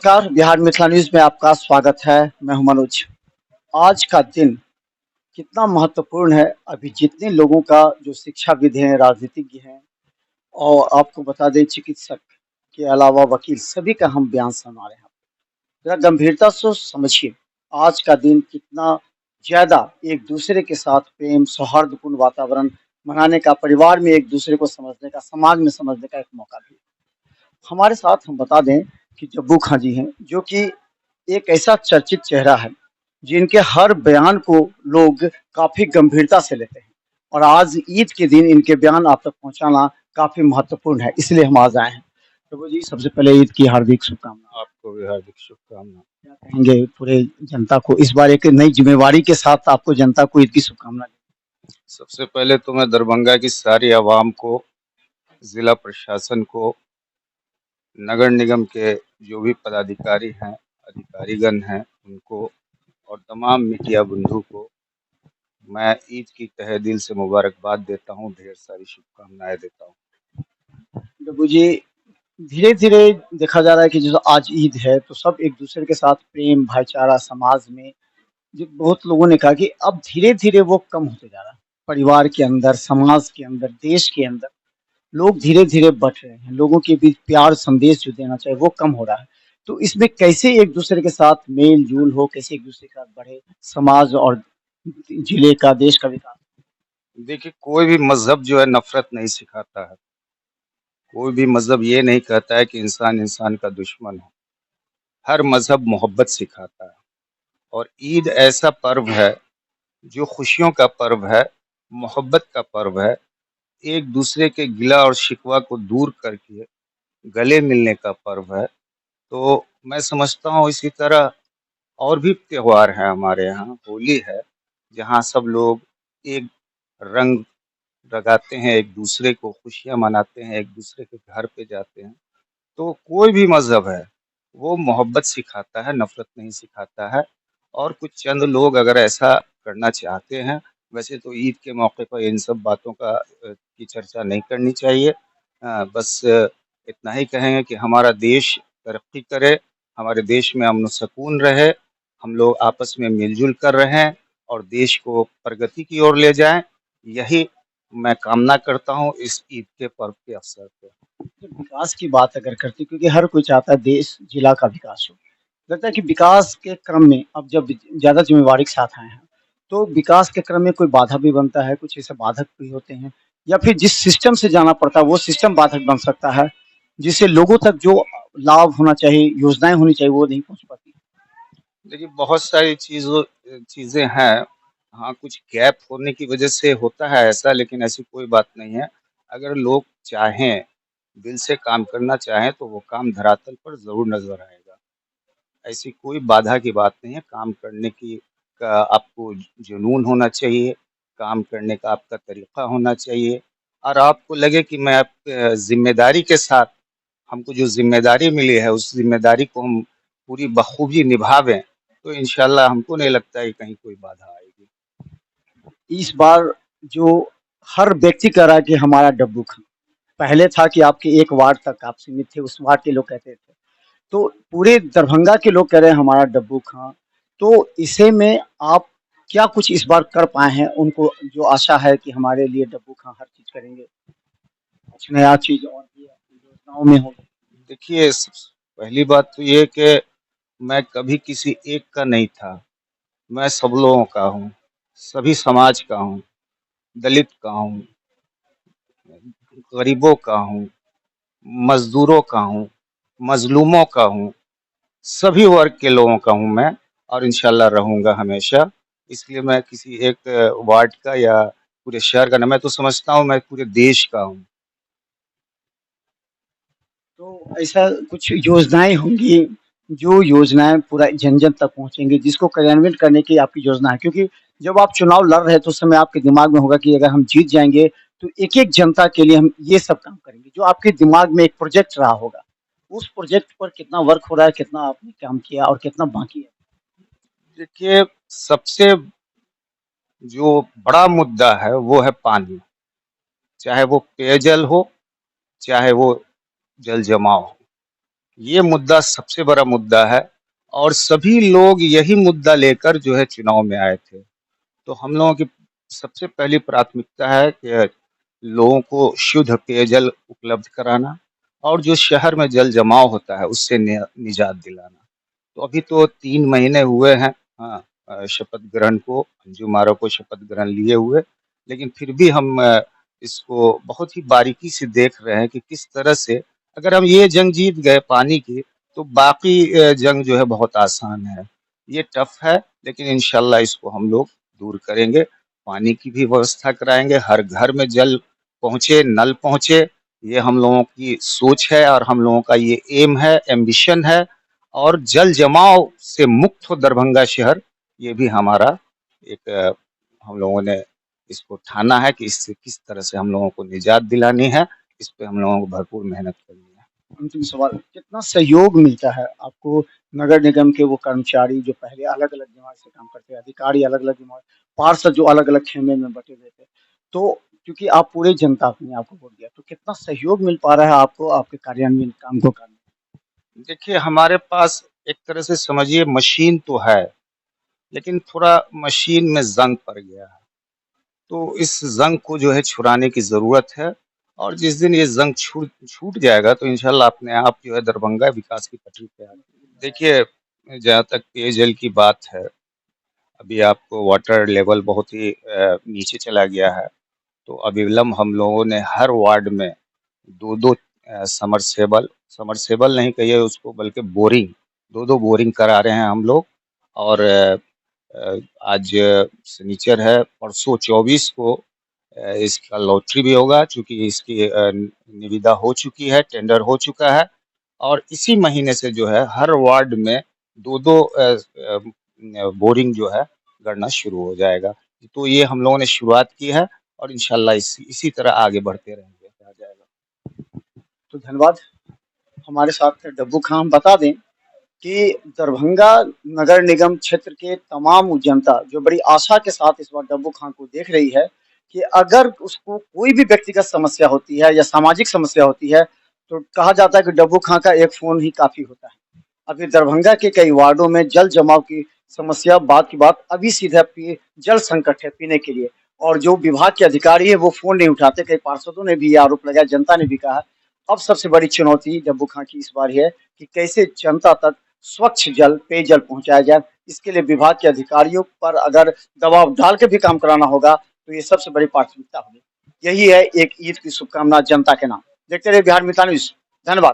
नमस्कार, बिहार मिथिला न्यूज़ में आपका स्वागत है। मैं हूं मनोज। आज का दिन कितना महत्वपूर्ण है, अभी जितने लोगों का जो शिक्षाविद हैं, राजनीतिज्ञ हैं और आपको बता दें चिकित्सक के अलावा वकील, सभी का हम बयान सुना रहे हैं। जरा गंभीरता से समझिए, आज का दिन कितना ज़्यादा एक दूसरे के साथ प्रेम, सौहार्दपूर्ण वातावरण मनाने का, परिवार में एक दूसरे को समझने का, समाज में समझने का एक मौका भी है। हमारे साथ हम बता दें कि जब्बू खां जी हैं, जो कि एक ऐसा चर्चित चेहरा है, जिनके हर बयान को लोग काफ़ी गंभीरता से लेते हैं और आज ईद के दिन इनके बयान आप तक पहुँचाना काफ़ी महत्वपूर्ण है, इसलिए हम आज आए हैं। प्रभु जी, सबसे पहले ईद की हार्दिक शुभकामनाएँ। आपको भी हार्दिक शुभकामनाएं। क्या कहेंगे पूरे जनता को इस बार एक नई ज़िम्मेवारी के साथ आपको जनता को ईद की शुभकामनाएँ। सबसे पहले तो मैं दरभंगा की सारी आवाम को, जिला प्रशासन को, नगर निगम के जो भी पदाधिकारी हैं, अधिकारीगण हैं, उनको और तमाम मीडिया बंधु को मैं ईद की तहे दिल से मुबारकबाद देता हूं, ढेर सारी शुभकामनाएं देता हूं। प्रभु जी, धीरे-धीरे देखा जा रहा है कि जैसे आज ईद है, तो सब एक दूसरे के साथ प्रेम, भाईचारा समाज में जी, बहुत लोगों ने कहा कि अब धीरे-धीरे वो कम होते जा रहा है। परिवार के अंदर, समाज के अंदर, देश के अंदर लोग धीरे-धीरे बँट रहे हैं। लोगों के बीच प्यार संदेश जो देना चाहिए वो कम हो रहा है। तो इसमें कैसे एक-दूसरे के साथ मेल-जोल हो, कैसे एक-दूसरे के साथ बढ़े समाज और जिले का, देश का विकास? देखिए, कोई भी मजहब जो है नफरत नहीं सिखाता है। कोई भी मजहब ये नहीं कहता है कि इंसान इंसान का दुश्मन हो। हर मजहब मोहब्बत सिखाता है। और ईद ऐसा पर्व है जो खुशियों का पर्व है, मोहब्बत का पर्व है, एक दूसरे के गिला और शिकवा को दूर करके गले मिलने का पर्व है। तो मैं समझता हूँ इसी तरह और भी त्योहार हैं हमारे यहाँ, होली है, जहाँ सब लोग एक रंग लगाते हैं, एक दूसरे को खुशियाँ मनाते हैं, एक दूसरे के घर पे जाते हैं। तो कोई भी मज़हब है, वो मोहब्बत सिखाता है, नफ़रत नहीं सिखाता है। और कुछ चंद लोग अगर ऐसा करना चाहते हैं, वैसे तो ईद के मौके पर इन सब बातों की चर्चा नहीं करनी चाहिए। बस इतना ही कहेंगे कि हमारा देश तरक्की करे, हमारे देश में अमन सुकून रहे, हम लोग आपस में मिल-जुल कर रहें और देश को प्रगति की ओर ले जाएँ। यही मैं कामना करता हूँ इस ईद के पर्व के अवसर पे। जब विकास की बात अगर करते हैं क्योंकि हर कोई चाहता है देश, जिला का विकास हो। लगता है कि विकास के क्रम में अब जब ज़्यादा ज़िम्मेवारी के साथ आए हैं, तो विकास के क्रम में कोई बाधा भी बनता है, कुछ ऐसे बाधक भी होते हैं या फिर जिस सिस्टम से जाना पड़ता है, वो सिस्टम बाधक बन सकता है, जिससे लोगों तक जो लाभ होना चाहिए, योजनाएँ होनी चाहिए, वो नहीं पहुँच पाती। देखिए, बहुत सारी चीज़ें हैं। हाँ, कुछ गैप होने की वजह से होता है ऐसा, लेकिन ऐसी कोई बात नहीं है। अगर लोग चाहें, दिल से काम करना चाहें, तो वो काम धरातल पर ज़रूर नज़र आएगा। ऐसी कोई बाधा की बात नहीं है, काम करने की का आपको जुनून होना चाहिए, काम करने का आपका तरीक़ा होना चाहिए और आपको लगे कि मैं ज़िम्मेदारी के साथ हमको जो ज़िम्मेदारी मिली है, उस ज़िम्मेदारी को हम पूरी बखूबी निभावें, तो इंशाअल्लाह हमको नहीं लगता है कहीं कोई बाधा आएगी। इस बार जो हर व्यक्ति कह रहा है कि हमारा डब्बू खां, पहले था कि आपके एक वार्ड तक आप सीमित थे, उस वार्ड के लोग कहते थे। तो पूरे दरभंगा के लोग कह रहे हैं हमारा डब्बू खां। तो इसे में आप क्या कुछ इस बार कर पाए हैं? उनको जो आशा है कि हमारे लिए डब्बू खां हर चीज़ करेंगे, कुछ नया चीज़ और भी आपकी योजनाओं में हो? देखिए, पहली बात तो ये है कि मैं कभी किसी एक का नहीं था, मैं सब लोगों का हूँ, सभी समाज का हूँ, दलित का हूँ, गरीबों का हूँ, मज़दूरों का हूँ, मज़लूमों का हूँ, सभी वर्ग के लोगों का हूँ मैं और इंशाअल्लाह रहूँगा हमेशा। इसलिए मैं किसी एक वार्ड का या पूरे शहर का नहीं, मैं तो समझता हूँ मैं पूरे देश का हूँ। तो ऐसा कुछ योजनाएँ होंगी, जो योजनाएँ पूरा जन-जन तक पहुँचेंगी, जिसको कार्यान्वित करने की आपकी योजना है? क्योंकि जब आप चुनाव लड़ रहे हैं, तो उस समय आपके दिमाग में होगा कि अगर हम जीत जाएँगे, तो एक-एक जनता के लिए हम ये सब काम करेंगे। जो आपके दिमाग में एक प्रोजेक्ट रहा होगा, उस प्रोजेक्ट पर कितना वर्क हो रहा है, कितना आपने काम किया और कितना बाकी है? देखिए, सबसे जो बड़ा मुद्दा है वो है पानी, चाहे वो पेयजल हो, चाहे वो जल जमाव हो। ये मुद्दा सबसे बड़ा मुद्दा है और सभी लोग यही मुद्दा लेकर जो है चुनाव में आए थे। तो हम लोगों की सबसे पहली प्राथमिकता है कि लोगों को शुद्ध पेयजल उपलब्ध कराना और जो शहर में जल जमाव होता है उससे निजात दिलाना। तो अभी तो 3 महीने हुए हैं, हाँ, शपथ ग्रहण को, अंजू मारो को शपथ ग्रहण लिए हुए, लेकिन फिर भी हम इसको बहुत ही बारीकी से देख रहे हैं कि किस तरह से अगर हम ये जंग जीत गए पानी की, तो बाकी जंग जो है बहुत आसान है। ये टफ है, लेकिन इंशाल्लाह इसको हम लोग दूर करेंगे। पानी की भी व्यवस्था कराएंगे, हर घर में जल पहुँचे, नल पहुँचे, ये हम लोगों की सोच है और हम लोगों का ये एम है, एम्बिशन है। और जल जमाव से मुक्त हो दरभंगा शहर, ये भी हमारा एक हम लोगों ने इसको ठाना है कि इससे किस तरह से हम लोगों को निजात दिलानी है, इस पे हम लोगों को भरपूर मेहनत करनी है। अंतिम सवाल, कितना सहयोग मिलता है आपको नगर निगम के वो कर्मचारी जो पहले अलग-अलग विभाग से काम करते हैं, अधिकारी अलग-अलग विभाग, पार्षद जो अलग-अलग खेमे में बँटे हुए थे। तो क्योंकि आप पूरे जनता ने आपको वोट दिया, तो कितना सहयोग मिल पा रहा है आपको आपके कार्यान्वयन काम को करने में? देखिए, हमारे पास एक तरह से समझिए मशीन तो है, लेकिन थोड़ा मशीन में ज़ंग पड़ गया है। तो इस ज़ंग को जो है छुड़ाने की ज़रूरत है और जिस दिन ये ज़ंग छूट छूट जाएगा तो इंशाल्लाह अपने आप जो है दरभंगा विकास की पटरी पे आ जाएगी। देखिए, जहाँ तक पेयजल की बात है, अभी आपको वाटर लेवल बहुत ही नीचे चला गया है। तो अविलंब हम लोगों ने हर वार्ड में 2-2 समरसेबल समरसेबल नहीं कहिए उसको बल्कि बोरिंग, 2-2 बोरिंग करा रहे हैं हम लोग। और आज शनिचर है, परसों 24 को इसका लॉटरी भी होगा, चूँकि इसकी निविदा हो चुकी है, टेंडर हो चुका है और इसी महीने से जो है हर वार्ड में 2-2 बोरिंग जो है गड़ना शुरू हो जाएगा। तो ये हम लोगों ने शुरुआत की है और इंशाल्लाह इसी तरह आगे बढ़ते रहेंगे, आ जाएगा। तो धन्यवाद। हमारे साथ थे डब्बू खां। हम बता दें कि दरभंगा नगर निगम क्षेत्र के तमाम जनता जो बड़ी आशा के साथ इस बार डब्बू खां को देख रही है कि अगर उसको कोई भी व्यक्तिगत समस्या होती है या सामाजिक समस्या होती है, तो कहा जाता है कि डब्बू खां का एक फ़ोन ही काफ़ी होता है। अभी दरभंगा के कई वार्डों में जल जमाव की समस्या बात की बात अभी सीधा जल संकट है पीने के लिए, और जो विभाग के अधिकारी है वो फ़ोन नहीं उठाते। कई पार्षदों ने भी ये आरोप लगाया, जनता ने भी कहा। अब सबसे बड़ी चुनौती डब्बू खां की इस बार है कि कैसे जनता तक स्वच्छ जल, पेयजल पहुँचाया जाए। इसके लिए विभाग के अधिकारियों पर अगर दबाव डाल के भी काम कराना होगा, तो ये सबसे बड़ी प्राथमिकता होगी। यही है एक ईद की शुभकामना जनता के नाम। देखते रहिए बिहार मित्र न्यूज़। धन्यवाद।